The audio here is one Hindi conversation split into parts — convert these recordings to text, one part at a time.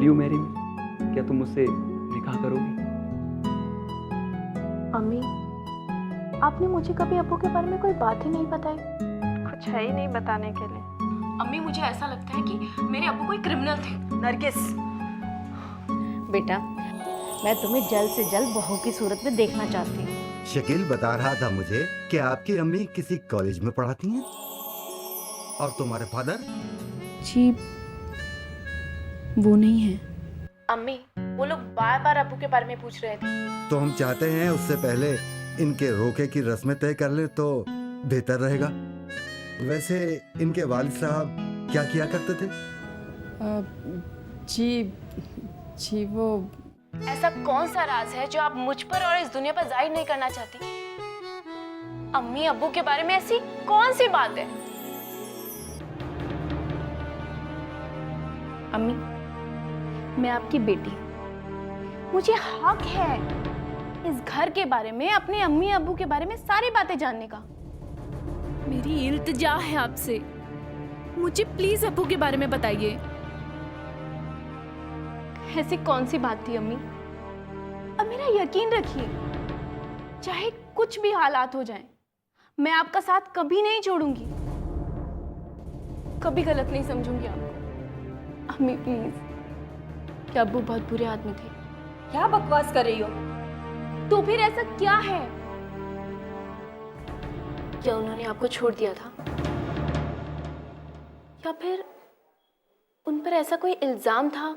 Will you marry me? क्या तुम मुझसे निकाह करोगी? अम्मी, आपने मुझे कभी अब्बू के बारे में कोई बात ही नहीं बताई। कुछ है ही नहीं बताने के लिए। अम्मी, मुझे ऐसा लगता है कि मेरे अब्बू कोई क्रिमिनल थे। नरगिस, बेटा, मैं तुम्हें जल्द से जल्द बहू की सूरत में देखना चाहती हूँ। शकील बता रहा था मुझे कि आपकी अम्मी किसी कॉलेज में पढ़ाती हैं और तुम्हारे फादर? जी, वो नहीं है। अम्मी, वो लोग बार बार अब्बू के बारे में पूछ रहे थे। तो हम चाहते हैं उससे पहले इनके रोके की रस्में तय कर ले तो बेहतर रहेगा। वैसे इनके वालिद साहब क्या किया करते थे? जी वो। ऐसा कौन सा राज है जो आप मुझ पर और इस दुनिया पर जाहिर नहीं करना चाहती? अम्मी, अब्बू के बारे में ऐसी कौन सी बात है? अम्मी, मैं आपकी बेटी हूँ। मुझे हक है इस घर के बारे में, अपने अम्मी अब्बू के बारे में सारी बातें जानने का। मेरी इल्तिजा है आपसे, मुझे प्लीज अब्बू के बारे में बताइए। ऐसी कौन सी बात थी अम्मी? अब मेरा यकीन रखिए, चाहे कुछ भी हालात हो जाएं, मैं आपका साथ कभी नहीं छोड़ूंगी, कभी गलत नहीं समझूंगी आपको। अम्मी प्लीज, क्या अब्बू बहुत बुरे आदमी थे? क्या बकवास कर रही हो? तो फिर ऐसा क्या है? क्या उन्होंने आपको छोड़ दिया था? या फिर उन पर ऐसा कोई इल्जाम था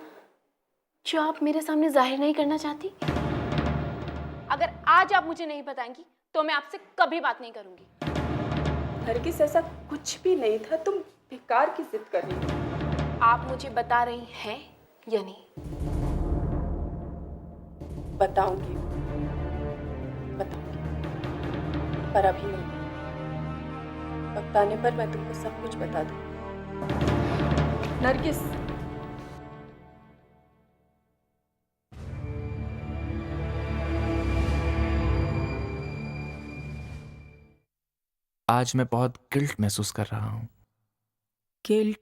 जो आप मेरे सामने जाहिर नहीं करना चाहती? अगर आज आप मुझे नहीं बताएंगी तो मैं आपसे कभी बात नहीं करूंगी। नरगिस, ऐसा कुछ भी नहीं था, तुम बेकार की जिद कर रही हो। आप मुझे बता रही हैं या नहीं? बताऊंगी, पर अभी नहीं। वक्त आने पर मैं तुमको सब कुछ बता दूंगी। नरगिस, आज मैं बहुत गिल्ट महसूस कर रहा हूं। गिल्ट?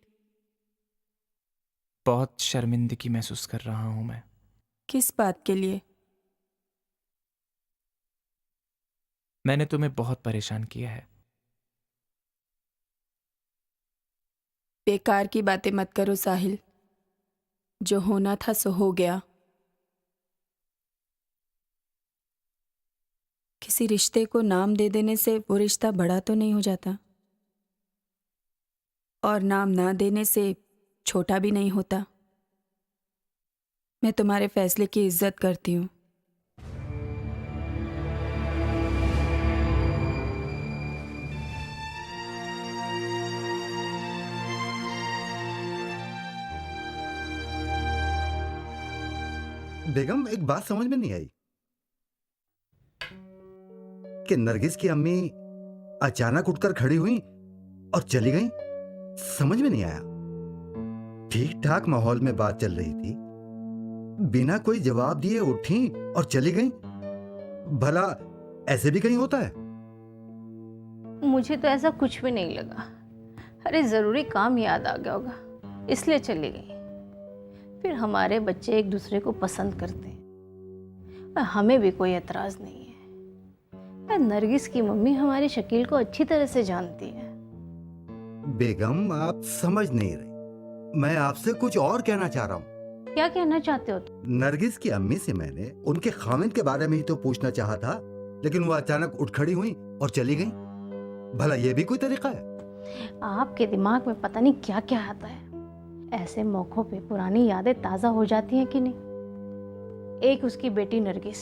बहुत शर्मिंदगी महसूस कर रहा हूं मैं। किस बात के लिए? मैंने तुम्हें बहुत परेशान किया है। बेकार की बातें मत करो साहिल, जो होना था सो हो गया। किसी रिश्ते को नाम दे देने से वो रिश्ता बड़ा तो नहीं हो जाता, और नाम ना देने से छोटा भी नहीं होता। मैं तुम्हारे फैसले की इज्जत करती हूँ। बेगम, एक बात समझ में नहीं आई कि नरगिस की अम्मी अचानक उठकर खड़ी हुई और चली गई। समझ में नहीं आया। ठीक ठाक माहौल में बात चल रही थी, बिना कोई जवाब दिए उठी और चली गई। भला ऐसे भी कहीं होता है? मुझे तो ऐसा कुछ भी नहीं लगा। अरे ज़रूरी काम याद आ गया होगा, इसलिए चली गई। फिर हमारे बच्चे एक दूसरे को पसंद करते हैं और हमें भी कोई एतराज़ नहीं है। नरगिस की मम्मी हमारी शकील को अच्छी तरह से जानती है। बेगम, आप समझ नहीं रही। मैं आपसे कुछ और कहना चाह रहा हूँ। क्या कहना चाहते हो तुम? नरगिस की अम्मी से मैंने उनके खाविंद के बारे में ही तो पूछना चाहा था, लेकिन वो अचानक उठ खड़ी हुई और चली गई। भला ये भी कोई तरीका है? आपके दिमाग में पता नहीं क्या क्या आता है। ऐसे मौकों पे पुरानी यादें ताज़ा हो जाती हैं कि नहीं। एक उसकी बेटी नरगिस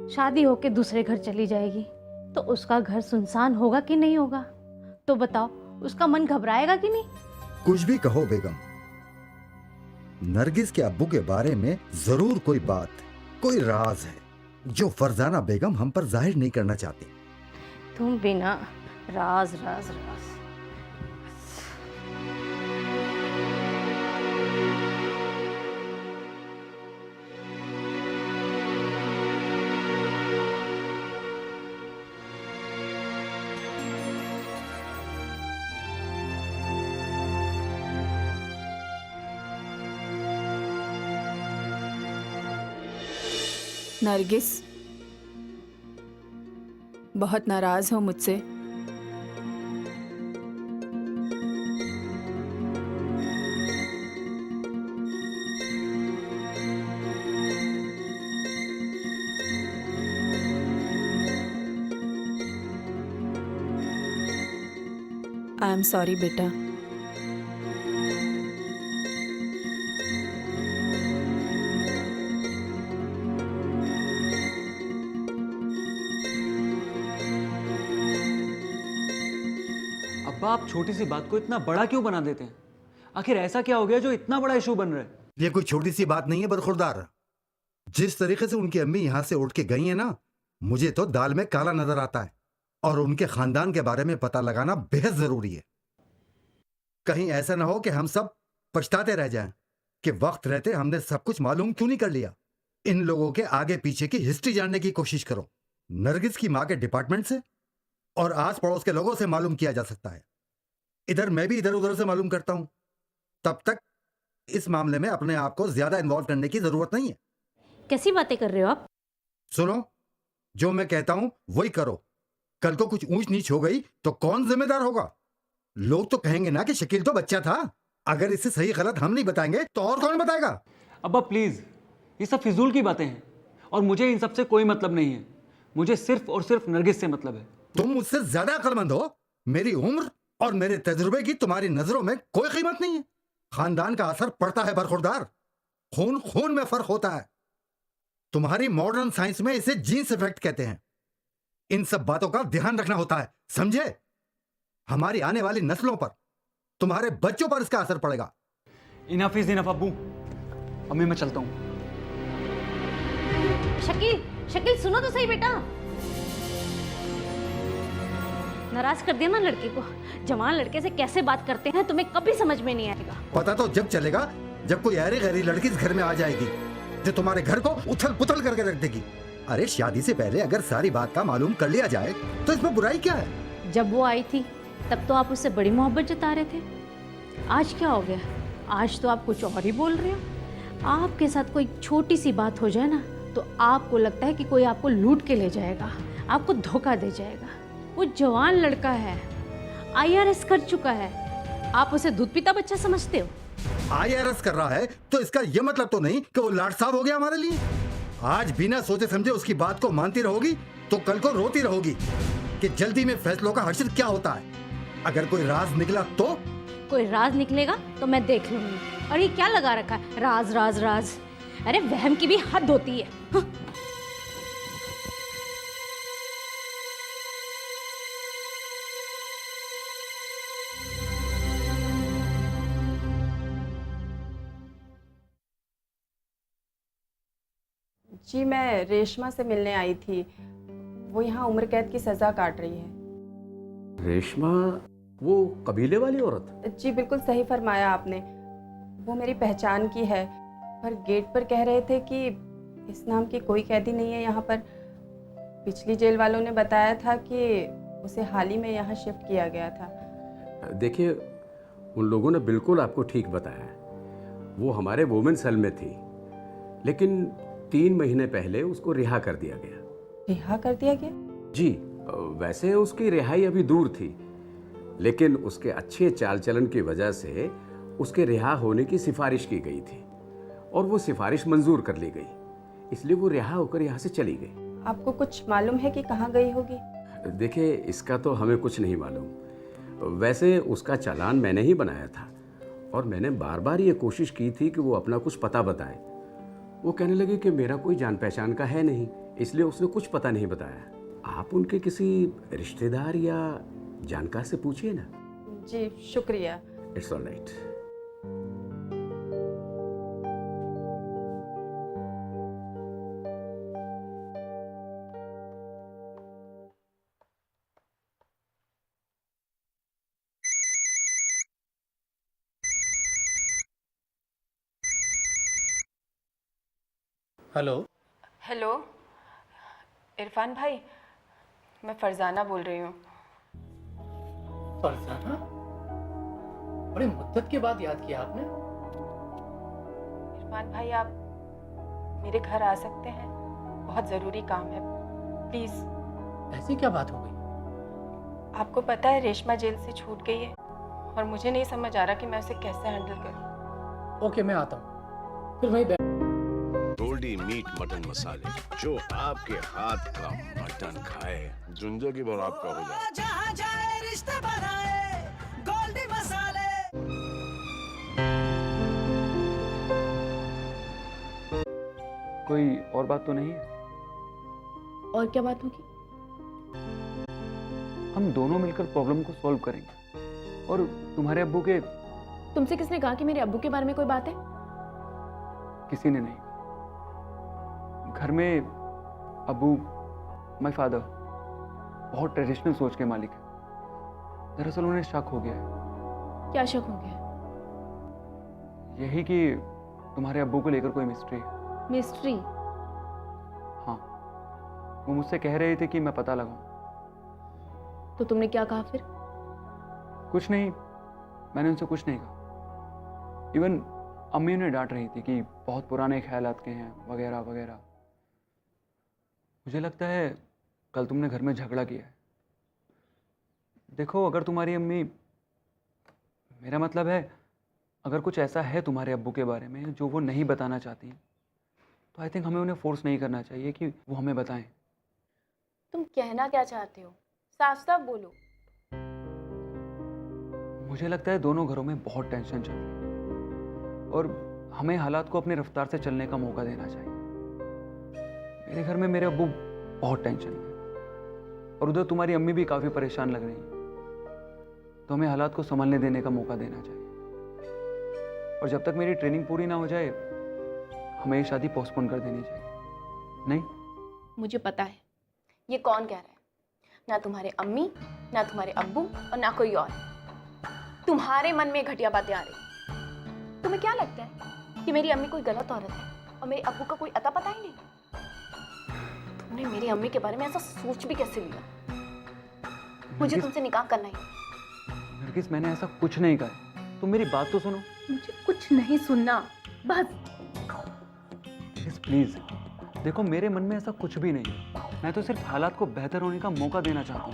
शादी होके दूसरे घर चली जाएगी तो उसका घर सुनसान होगा कि नहीं होगा? तो बताओ, उसका मन घबराएगा कि नहीं? कुछ भी कहो बेगम, नरगिस के अब्बू के बारे में जरूर कोई बात, कोई राज है जो फरजाना बेगम हम पर जाहिर नहीं करना चाहती। तुम बिना राज राज राज। नरगिस, बहुत नाराज हो मुझसे? आई एम सॉरी बेटा। अब्बा, आप छोटी सी बात को इतना बड़ा क्यों बना देते हैं? आखिर ऐसा क्या हो गया जो इतना बड़ा इशू बन रहा है? ये कोई छोटी सी बात नहीं है बरखुरदार। जिस तरीके से उनकी अम्मी यहां से उठ के गई है ना, मुझे तो दाल में काला नजर आता है। और उनके खानदान के बारे में पता लगाना बेहद जरूरी है। कहीं ऐसा ना हो कि हम सब पछताते रह जाएं कि वक्त रहते हमने सब कुछ मालूम क्यों नहीं कर लिया। इन लोगों के आगे पीछे की हिस्ट्री जानने की कोशिश करो। नरगिस की मां के डिपार्टमेंट से और आस पड़ोस के लोगों से मालूम किया जा सकता है। इधर मैं भी इधर उधर से मालूम करता हूं। तब तक इस मामले में अपने आप को ज्यादा इन्वॉल्व करने की जरूरत नहीं है। कैसी बातें कर रहे हो आप? सुनो, जो मैं कहता हूं वही करो। कल को कुछ ऊंच नीच हो गई तो कौन जिम्मेदार होगा? लोग तो कहेंगे ना कि शकील तो बच्चा था। अगर इसे सही गलत हम नहीं बताएंगे तो और कौन बताएगा? अब्बा प्लीज, ये सब फिजूल की बातें हैं और मुझे इन सब से कोई मतलब नहीं है। मुझे सिर्फ और सिर्फ नरगिस से मतलब है। तुम मुझसे ज्यादा अक्लमंद हो। मेरी उम्र और मेरे तजुर्बे की तुम्हारी नजरों में कोई कीमत नहीं है। खानदान का असर पड़ता है बरखुरदार। खून खून में फर्क होता है। तुम्हारी मॉडर्न साइंस में इसे जीन्स इफेक्ट कहते हैं। इन सब बातों का ध्यान रखना होता है, समझे? हमारी आने वाली नस्लों पर, तुम्हारे बच्चों पर इसका असर पड़ेगा। इनफ इज इनफ अब्बू। अम्मी मैं चलता हूं। शकील, शकील सुनो तो सही बेटा। नाराज कर दिया ना लड़के को। जवान लड़के से कैसे बात करते हैं तुम्हें कभी समझ में नहीं आएगा। पता तो जब चलेगा जब कोई ऐरी गैरी लड़की इस घर में आ जाएगी जो तुम्हारे घर को उथल पुथल करके रख देगी। अरे शादी से पहले अगर सारी बात का मालूम कर लिया जाए तो इसमें बुराई क्या है? जब वो आई थी तब तो आप उससे बड़ी मोहब्बत जता रहे थे। आज क्या हो गया? आज तो आप कुछ और ही बोल रहे हो। आपके साथ कोई छोटी सी बात हो जाए ना तो आपको लगता है कि कोई आपको लूट के ले जाएगा, आपको धोखा दे जाएगा। वो जवान लड़का है, IRS कर चुका है। आप उसे दूध पीता बच्चा समझते हो? IRS कर रहा है तो इसका यह मतलब तो नहीं कि वो लाट साहब हो गया हमारे लिए। आज बिना सोचे समझे उसकी बात को मानती रहोगी तो कल को रोती रहोगी कि जल्दी में फैसलों का हर्षित क्या होता है। अगर कोई राज निकला तो? कोई राज निकलेगा तो मैं देख लूंगी। और ये क्या लगा रखा है, राज राज राज? अरे वहम की भी हद होती है। हाँ। जी, मैं रेशमा से मिलने आई थी। वो यहाँ उम्र कैद की सज़ा काट रही है। रेशमा, वो कबीले वाली औरत? जी बिल्कुल सही फरमाया आपने। वो मेरी पहचान की है, पर गेट पर कह रहे थे कि इस नाम की कोई कैदी नहीं है यहाँ पर। पिछली जेल वालों ने बताया था कि उसे हाल ही में यहाँ शिफ्ट किया गया था। देखिए, उन लोगों ने बिल्कुल आपको ठीक बताया। वो हमारे वुमेन सेल में थी, लेकिन 3 महीने पहले उसको रिहा कर दिया गया। रिहा कर दिया गया? जी, वैसे उसकी रिहाई अभी दूर थी, लेकिन उसके अच्छे चाल चलन की वजह से उसके रिहा होने की सिफारिश की गई थी और वो सिफारिश मंजूर कर ली गई, इसलिए वो रिहा होकर यहाँ से चली गई। आपको कुछ मालूम है कि कहाँ गई होगी? देखिए, इसका तो हमें कुछ नहीं मालूम। वैसे उसका चालान मैंने ही बनाया था और मैंने बार बार ये कोशिश की थी कि वो अपना कुछ पता बताए। वो कहने लगी कि मेरा कोई जान पहचान का है नहीं, इसलिए उसने कुछ पता नहीं बताया। आप उनके किसी रिश्तेदार या जानकार से पूछिए ना। जी शुक्रिया। It's all right. Hello. Hello Irfan भाई, मैं फरजाना बोल रही हूँ। फरजाना, बड़ी मुद्दत के बाद याद किया आपने। इरफान भाई, आप मेरे घर आ सकते हैं? बहुत ज़रूरी काम है, प्लीज़। ऐसी क्या बात हो गई? आपको पता है रेशमा जेल से छूट गई है और मुझे नहीं समझ आ रहा कि मैं उसे कैसे हैंडल करूं। ओके, मैं आता हूँ, फिर वहीं गोल्डी मीट मटन मसाले, जो आपके हाथ का मटन खाए जिंदगी भर आपका हो जाए। जहाँ जाए रिश्ते बनाए गोल्डी मसाले। कोई और बात तो नहीं है? और क्या बात होगी? हम दोनों मिलकर प्रॉब्लम को सॉल्व करेंगे। और तुम्हारे अब्बू के... तुमसे किसने कहा कि मेरे अब्बू के बारे में कोई बात है? किसी ने नहीं। घर में अब्बू, माय फादर, बहुत ट्रेडिशनल सोच के मालिक है। दरअसल उन्हें शक हो गया है। क्या शक हो गया? यही कि तुम्हारे अब्बू को लेकर कोई मिस्ट्री है। मिस्ट्री? हाँ, वो मुझसे कह रहे थे कि मैं पता लगाऊं। तो तुमने क्या कहा फिर? कुछ नहीं, मैंने उनसे कुछ नहीं कहा। इवन अम्मी उन्हें डांट रही थी कि बहुत पुराने ख्यालात के हैं वगैरह वगैरह। मुझे लगता है कल तुमने घर में झगड़ा किया है। देखो, अगर तुम्हारी अम्मी, मेरा मतलब है अगर कुछ ऐसा है तुम्हारे अब्बू के बारे में जो वो नहीं बताना चाहती, तो आई थिंक हमें उन्हें फोर्स नहीं करना चाहिए कि वो हमें बताएं। तुम कहना क्या चाहते हो? साफ साफ बोलो। मुझे लगता है दोनों घरों में बहुत टेंशन चल रही है और हमें हालात को अपनी रफ्तार से चलने का मौका देना चाहिए। मेरे घर में मेरे अब्बू बहुत टेंशन में है और उधर तुम्हारी अम्मी भी काफ़ी परेशान लग रही है, तो हमें हालात को संभलने देने का मौका देना चाहिए। और जब तक मेरी ट्रेनिंग पूरी ना हो जाए, हमें ये शादी पोस्टपोन कर देनी चाहिए। नहीं? मुझे पता है ये कौन कह रहा है। ना तुम्हारे अम्मी, ना तुम्हारे अब्बू और ना कोई और। तुम्हारे मन में घटिया बातें आ रही। तुम्हें क्या लगता है कि मेरी अम्मी कोई गलत औरत है और मेरे अब्बू का कोई अता पता ही नहीं? तुमने मेरी अम्मी के बारे में ऐसा सोच भी कैसे लिया? मुझे तुमसे निकाह करना ही। नरगिस, मैंने ऐसा कुछ नहीं कहा। तुम मेरी बात तो सुनो। मुझे कुछ नहीं सुनना, बस। प्लीज देखो, मेरे मन में ऐसा कुछ भी नहीं है। मैं तो सिर्फ हालात को बेहतर होने का मौका देना चाहता हूँ।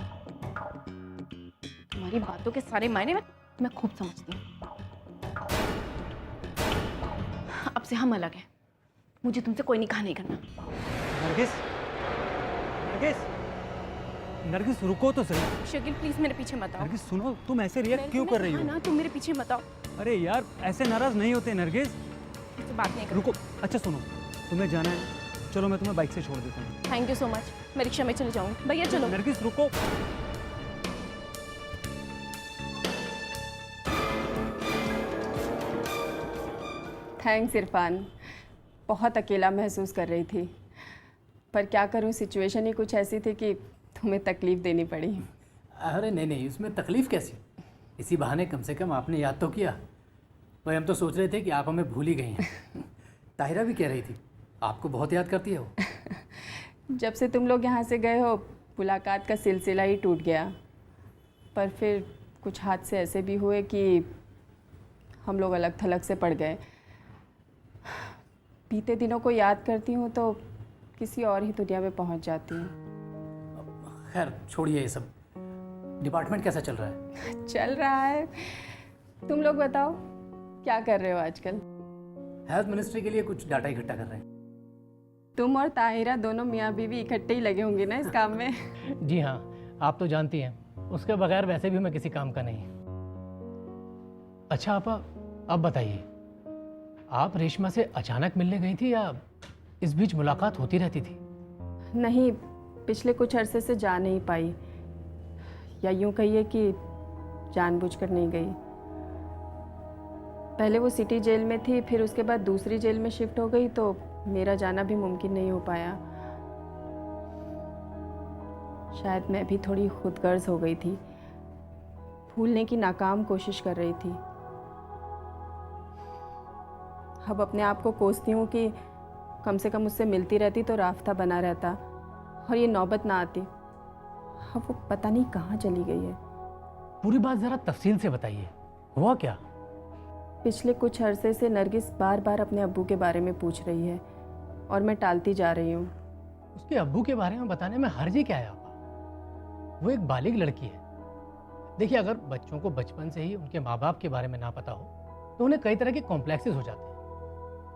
तुम्हारी बातों के सारे मायने मैं खूब समझती हूँ। अब से हम अलग हैं। मुझे तुमसे कोई निकाह नहीं करना। नरगिस, नरगिस, नरगिस रुको तो सही। शकील प्लीज मेरे पीछे मत आओ। नरगिस सुनो, तुम ऐसे रिएक्ट क्यों कर रही हो? ना तुम मेरे पीछे मत आओ। अरे यार, ऐसे नाराज नहीं होते नरगिस। मुझसे बात नहीं करो। रुको, अच्छा सुनो, तुम्हें जाना है, चलो मैं तुम्हें बाइक से छोड़ देता हूँ। Thank you so much. मैं रिक्शा में चले जाऊंगी। भैया चलो। नरगिस रुको। थैंक्स इरफान। बहुत अकेला महसूस कर रही थी, पर क्या करूं, सिचुएशन ही कुछ ऐसी थी कि तुम्हें तकलीफ़ देनी पड़ी। अरे नहीं नहीं, उसमें तकलीफ़ कैसी? इसी बहाने कम से कम आपने याद तो किया। भाई हम तो सोच रहे थे कि आप हमें भूल ही गई हैं। ताहिरा भी कह रही थी आपको बहुत याद करती है वो। जब से तुम लोग यहाँ से गए हो, मुलाकात का सिलसिला ही टूट गया। पर फिर कुछ हादसे ऐसे भी हुए कि हम लोग अलग थलग से पड़ गए। बीते दिनों को याद करती हूँ तो किसी और ही दुनिया में पहुँच जाती हूँ। खैर छोड़िए ये सब। डिपार्टमेंट कैसा चल रहा है? चल रहा है। तुम लोग बताओ क्या कर रहे हो आजकल? हेल्थ मिनिस्ट्री के लिए कुछ डाटा इकट्ठा कर रहे हैं। तुम और ताहिरा दोनों मियाँ बीवी इकट्ठे ही लगे होंगे ना इस काम में? जी हाँ, आप तो जानती हैं उसके बगैर वैसे भी मैं किसी काम का नहीं। अच्छा आपा, अब बताइए, आप रेशमा से अचानक मिलने गई थी या इस बीच मुलाकात होती रहती थी? नहीं, पिछले कुछ अरसे से जा नहीं पाई, या यूँ कहिए कि जानबूझकर नहीं गई। पहले वो सिटी जेल में थी, फिर उसके बाद दूसरी जेल में शिफ्ट हो गई, तो मेरा जाना भी मुमकिन नहीं हो पाया। शायद मैं भी थोड़ी खुदगर्ज हो गई थी, भूलने की नाकाम कोशिश कर रही थी। अब अपने आप को कोसती हूँ कि कम से कम उससे मिलती रहती तो राफ्ता बना रहता और ये नौबत ना आती। अब वो पता नहीं कहाँ चली गई है। पूरी बात ज़रा तफसील से बताइए, हुआ क्या? पिछले कुछ अरसे से नरगिस बार बार अपने अब्बू के बारे में पूछ रही है और मैं टालती जा रही हूँ। उसके अब्बू के बारे में बताने में हर्ज क्या है आपा? वो एक बालिग लड़की है। देखिए, अगर बच्चों को बचपन से ही उनके माँ बाप के बारे में ना पता हो तो उन्हें कई तरह के कॉम्प्लेक्सेस हो जाते हैं।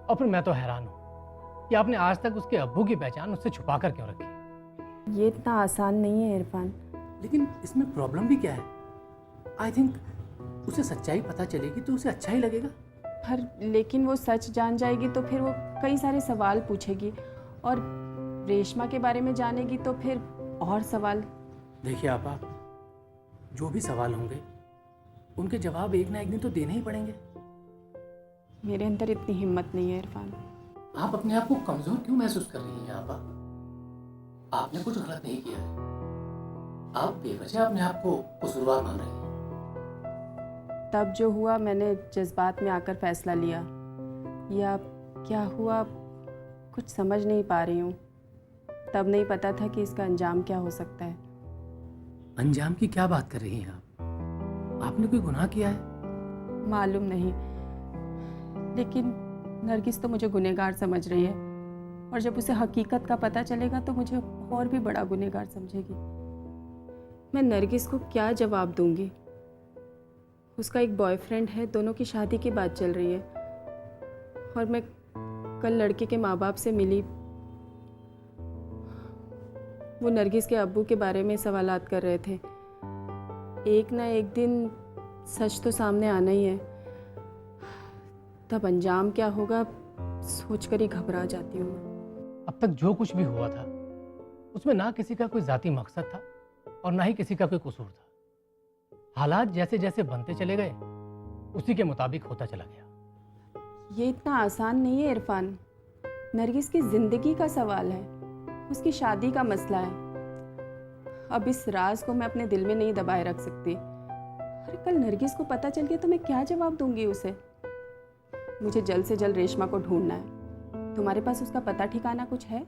और फिर मैं तो हैरान हूँ कि आपने आज तक उसके अब्बू की पहचान उससे छुपा कर क्यों रखी? ये इतना आसान नहीं है इरफान। लेकिन इसमें प्रॉब्लम भी क्या है? आई थिंक उसे सच्चाई पता चलेगी तो उसे अच्छा ही लगेगा। पर लेकिन वो सच जान जाएगी तो फिर वो कई सारे सवाल पूछेगी, और रेशमा के बारे में जानेगी तो फिर और सवाल। देखिए आपा, जो भी सवाल होंगे उनके जवाब एक ना एक दिन तो देने ही पड़ेंगे। मेरे अंदर इतनी हिम्मत नहीं है इरफान। आप अपने आप को कमजोर क्यों महसूस कर रही हैं आपा? आपने कुछ गलत नहीं किया है। आप बेवजह अपने आप को कसूरवार मान रही हैं। तब जो हुआ मैंने जज्बात में आकर फैसला लिया, या क्या हुआ कुछ समझ नहीं पा रही हूँ। तब नहीं पता था कि इसका अंजाम क्या हो सकता है। अंजाम की क्या बात कर रही हैं आप? आपने कोई गुनाह किया है? मालूम नहीं, लेकिन नरगिस तो मुझे गुनहगार समझ रही है, और जब उसे हकीकत का पता चलेगा तो मुझे और भी बड़ा गुनहगार समझेगी। मैं नरगिस को क्या जवाब दूंगी? उसका एक बॉयफ्रेंड है, दोनों की शादी की बात चल रही है, और मैं कल लड़के के माँ बाप से मिली। वो नरगिस के अब्बू के बारे में सवालात कर रहे थे। एक ना एक दिन सच तो सामने आना ही है। तब अंजाम क्या होगा सोचकर ही घबरा जाती हूँ। अब तक जो कुछ भी हुआ था उसमें ना किसी का कोई जाती मकसद था और ना ही किसी का कोई कसूर था। हालात जैसे जैसे बनते चले गए उसी के मुताबिक होता चला गया। ये इतना आसान नहीं है इरफान। नरगिस की जिंदगी का सवाल है, उसकी शादी का मसला है। अब इस राज को मैं अपने दिल में नहीं दबाए रख सकती। अरे कल नरगिस को पता चल गया तो मैं क्या जवाब दूंगी उसे? मुझे जल्द से जल्द रेशमा को ढूंढना है। तुम्हारे पास उसका पता ठिकाना कुछ है?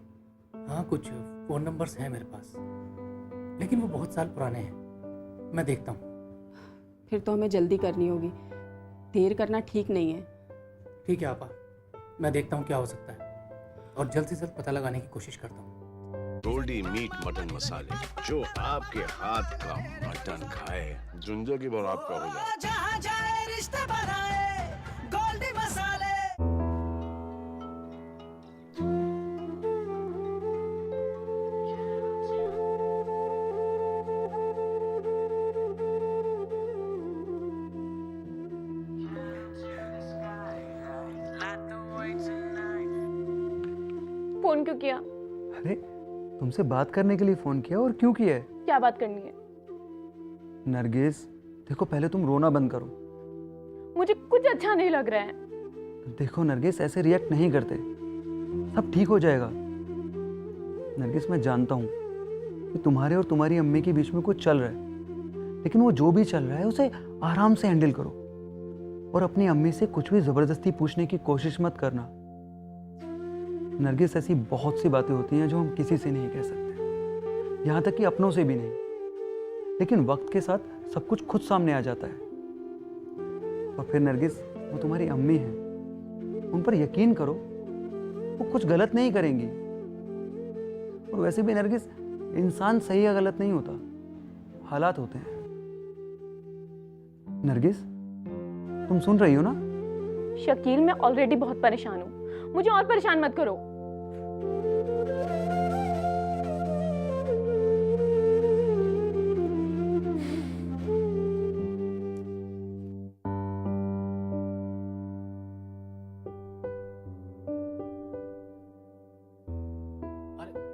हाँ, कुछ फोन नंबर्स हैं मेरे पास, लेकिन वो बहुत साल पुराने हैं। मैं देखता हूँ। फिर तो हमें जल्दी करनी होगी, देर करना ठीक नहीं है। ठीक है आपा, मैं देखता हूँ क्या हो सकता है और जल्द से जल्द पता लगाने की कोशिश करता हूँ। गोल्डी मीट मटन मसाले, जो आपके हाथ का मटन खाए जिंदगी भर आपका हो जाए। जहाँ जाए रिश्ते बनाए गोल्डी मसाले। फोन क्यों किया? अरे तुमसे बात करने के लिए फ़ोन किया। और क्यों किया है? क्या बात करनी है? नरगिस, देखो पहले तुम रोना बंद करो। मुझे कुछ अच्छा नहीं लग रहा है। देखो नरगिस, ऐसे रिएक्ट नहीं करते, सब ठीक हो जाएगा। नरगिस, मैं जानता हूँ कि तुम्हारे और तुम्हारी अम्मी के बीच में कुछ चल रहा है, लेकिन वो जो भी चल रहा है उसे आराम से हैंडल करो, और अपनी अम्मी से कुछ भी ज़बरदस्ती पूछने की कोशिश मत करना। नरगिस, ऐसी बहुत सी बातें होती हैं जो हम किसी से नहीं कह सकते, यहाँ तक कि अपनों से भी नहीं, लेकिन वक्त के साथ सब कुछ खुद सामने आ जाता है। और फिर नरगिस, वो तुम्हारी अम्मी हैं, उन पर यकीन करो, वो कुछ गलत नहीं करेंगी। और वैसे भी नरगिस, इंसान सही या गलत नहीं होता, हालात होते हैं। नरगिस, तुम सुन रही हो ना? शकील, मैं ऑलरेडी बहुत परेशान हूँ, मुझे और परेशान मत करो।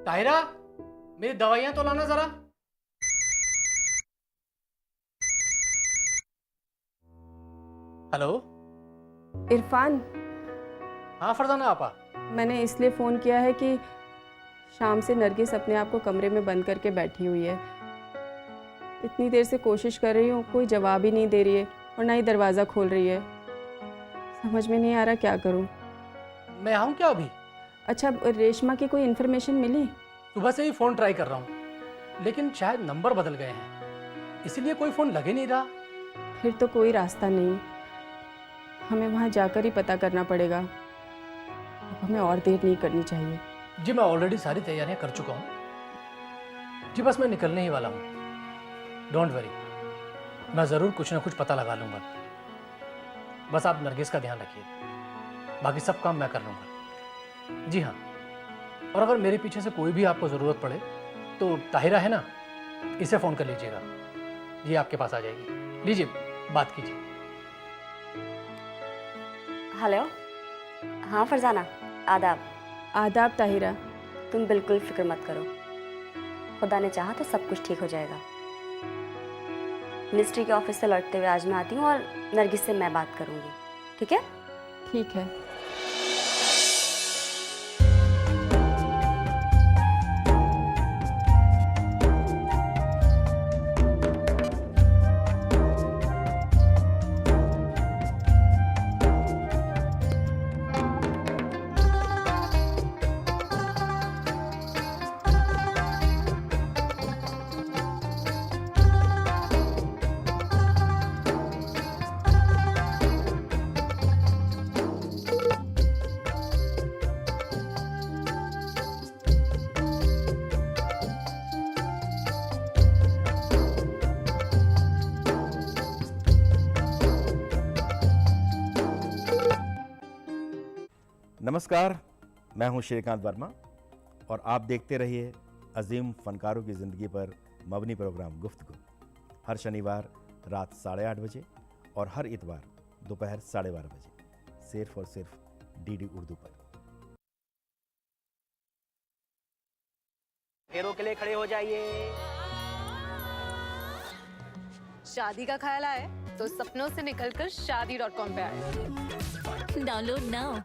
ताहिरा, मेरी दवाइयां तो लाना जरा। हेलो इरफान, हाँ फरजाना आपा। मैंने इसलिए फ़ोन किया है कि शाम से नरगिस अपने आप को कमरे में बंद करके बैठी हुई है। इतनी देर से कोशिश कर रही हूँ, कोई जवाब ही नहीं दे रही है और ना ही दरवाज़ा खोल रही है। समझ में नहीं आ रहा क्या करूँ। मैं आऊँ क्या अभी? अच्छा, रेशमा की कोई इन्फॉर्मेशन मिली? सुबह से ही फ़ोन ट्राई कर रहा हूँ, लेकिन शायद नंबर बदल गए हैं, इसीलिए कोई फ़ोन लगे नहीं रहा। फिर तो कोई रास्ता नहीं, हमें वहाँ जाकर ही पता करना पड़ेगा। अब हमें और देर नहीं करनी चाहिए। जी मैं ऑलरेडी सारी तैयारियां कर चुका हूँ जी, बस मैं निकलने ही वाला हूँ। डोंट वरी, मैं ज़रूर कुछ ना कुछ पता लगा लूँगा। बस आप नरगिस का ध्यान रखिए, बाकी सब काम मैं कर लूँगा। जी हाँ, और अगर मेरे पीछे से कोई भी आपको ज़रूरत पड़े तो ताहिरा है ना, इसे फ़ोन कर लीजिएगा, ये आपके पास आ जाएगी। लीजिए बात कीजिए। हेलो, हाँ फरजाना, आदाब। आदाब ताहिरा। तुम बिल्कुल फिक्र मत करो, खुदा ने चाहा तो सब कुछ ठीक हो जाएगा। मिनिस्ट्री के ऑफिस से लौटते हुए आज मैं आती हूँ और नरगिस से मैं बात करूँगी, ठीक है? ठीक है। नमस्कार, मैं हूं श्रीकांत वर्मा और आप देखते रहिए अजीम फनकारों की ज़िंदगी पर मबनी प्रोग्राम गुफ्तगू, हर शनिवार रात 8:30 बजे और हर इतवार दोपहर 12:30 बजे, सिर्फ और सिर्फ डीडी उर्दू पर। फेरों के लिए खड़े हो जाइए। शादी का ख्याल आए तो सपनों से निकलकर शादी.com पे आए। Download now.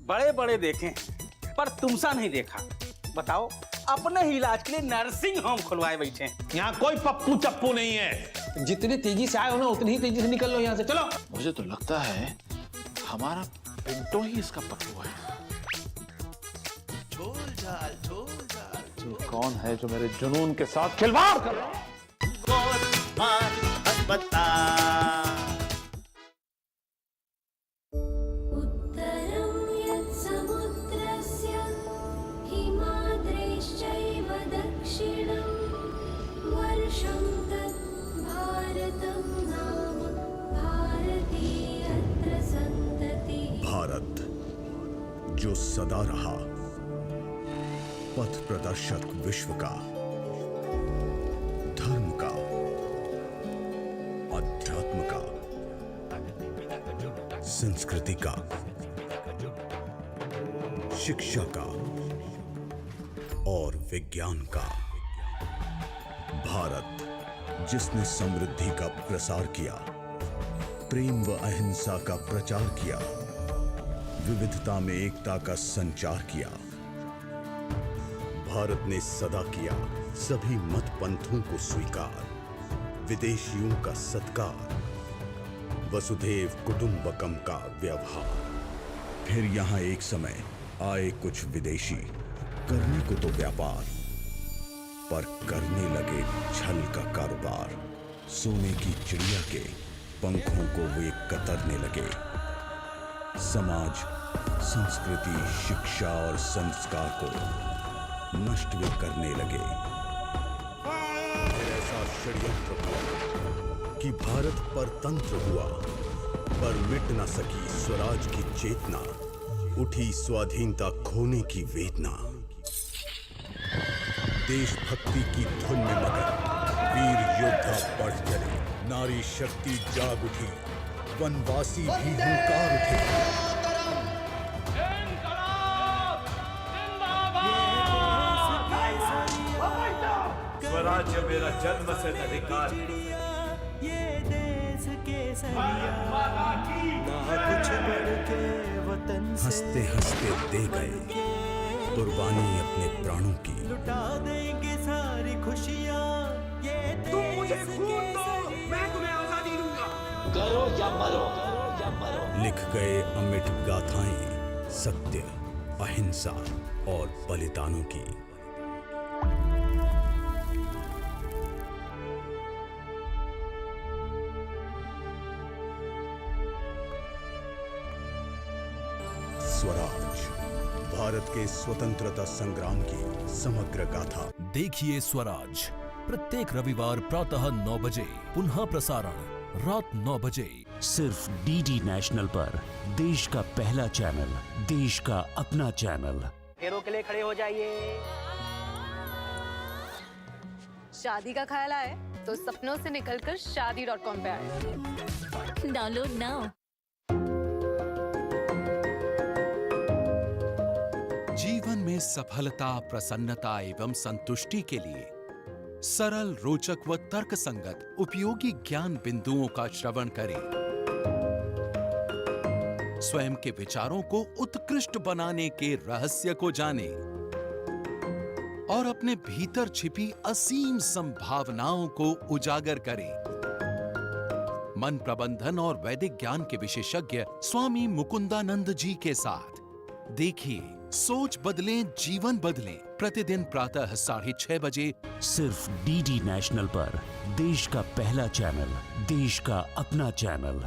बड़े बड़े देखे पर तुमसा नहीं देखा। बताओ, अपने ही इलाज के लिए नर्सिंग होम खुलवाए बैठे हैं। यहाँ कोई पप्पू चप्पू नहीं है। जितनी तेजी से आए हो ना, उतनी ही तेजी से निकल लो यहाँ से। चलो। मुझे तो लगता है हमारा पिंटो ही इसका पप्पू है। कौन है जो मेरे जुनून के साथ खिलवाड़ कर रहा है? भारत जो सदा रहा पथ प्रदर्शक विश्व का, धर्म का, अध्यात्म का, संस्कृति का, शिक्षा का और विज्ञान का। भारत जिसने समृद्धि का प्रसार किया, प्रेम व अहिंसा का प्रचार किया, विविधता में एकता का संचार किया। भारत ने सदा किया सभी मत पंथों को स्वीकार, विदेशियों का सत्कार, वसुधैव कुटुंबकम का व्यवहार। फिर यहाँ एक समय आए कुछ विदेशी, करने को तो व्यापार, पर करने लगे छल का कारोबार। सोने की चिड़िया के पंखों को वे कतरने लगे। समाज, संस्कृति, शिक्षा और संस्कार को नष्ट वे करने लगे। फिर ऐसा षड्यंत्र हुआ कि भारत परतंत्र हुआ, पर मिट न सकी स्वराज की चेतना, उठी स्वाधीनता खोने की वेदना। देशभक्ति की धुन में मगन वीर योद्धा बढ़ चले, नारी शक्ति जाग उठी, वनवासी भी हुंकार उठे। स्वराज्य मेरा जन्म से अधिकार। ये देश के सरिया ना कुछ बढ़ के वतन से हंसते हंसते दे गए कुर्बानी अपने प्राणों की। लुटा देंगे सारी खुशियाँ। ये तुम मुझे खून दो, मैं तुम्हें आजादी दूंगा। करो या मरो, करो या मरो। लिख गए अमिट गाथाएं सत्य, अहिंसा और बलिदानों की। स्वराज भारत के स्वतंत्रता संग्राम की समग्र गाथा। देखिए स्वराज प्रत्येक रविवार प्रातः 9 बजे, पुनः प्रसारण रात 9 बजे, सिर्फ डीडी नेशनल पर। देश का पहला चैनल, देश का अपना चैनल। फेरों के लिए खड़े हो जाइए। शादी का ख्याल आए तो सपनों से निकलकर शादी.com पे आए। Download now. जीवन में सफलता, प्रसन्नता एवं संतुष्टि के लिए सरल, रोचक व तर्कसंगत उपयोगी ज्ञान बिंदुओं का श्रवण करें। स्वयं के विचारों को उत्कृष्ट बनाने के रहस्य को जानें और अपने भीतर छिपी असीम संभावनाओं को उजागर करें। मन प्रबंधन और वैदिक ज्ञान के विशेषज्ञ स्वामी मुकुंदानंद जी के साथ देखिए सोच बदलें, जीवन बदलें, प्रतिदिन प्रातः 6:30 बजे, सिर्फ डीडी नेशनल पर। देश का पहला चैनल, देश का अपना चैनल।